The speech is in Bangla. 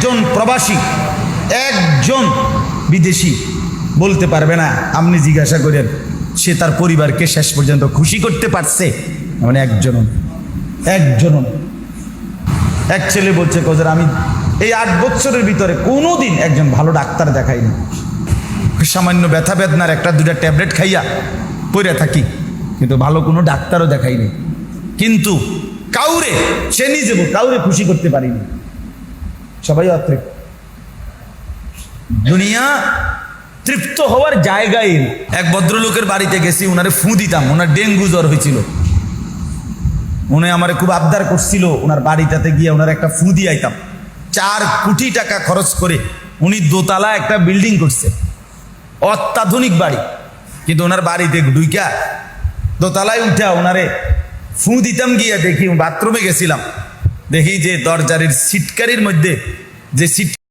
একজন প্রবাসী, একজন বিদেশি বলতে পারবে না, আপনি জিজ্ঞাসা করেন সে তার পরিবারকে শেষ পর্যন্ত খুশি করতে পারছে, মানে একজন। এক ছেলে বলছে কজর আমি এই 8 বছরের ভিতরে কোনোদিন একজন ভালো ডাক্তার দেখাইনি, সামান্য ব্যথা বেদনার 1-2টা ট্যাবলেট খাইয়া পড়ে থাকি, কিন্তু ভালো কোনো ডাক্তারও দেখাইনি, কিন্তু কাউরে সে নিজে কাউরে খুশি করতে পারিনি, সবাই অতৃপ্ত। দুনিয়া তৃপ্ত হওয়ার জায়গায়। এক ভদ্রলোকের বাড়িতে গেছি, ওনারে ফু দিতাম, ওনার ডেঙ্গু জ্বর হয়েছিল, উনি আমারে খুব আবদার করছিল ওনার বাড়িটাতে গিয়ে ওনার একটা ফু দিয়ে আইতাম। 4 কোটি টাকা খরচ করে উনি দোতলা একটা বিল্ডিং করছে, অত্যাধুনিক বাড়ি, কিন্তু ওনার বাড়িতে ঢুইকা দোতলায় উঠা ওনারে ফু দিতাম, গিয়া দেখি বাথরুমে গেছিলাম, দেখি যে দরজারের সিটকারির মধ্যে যে সিট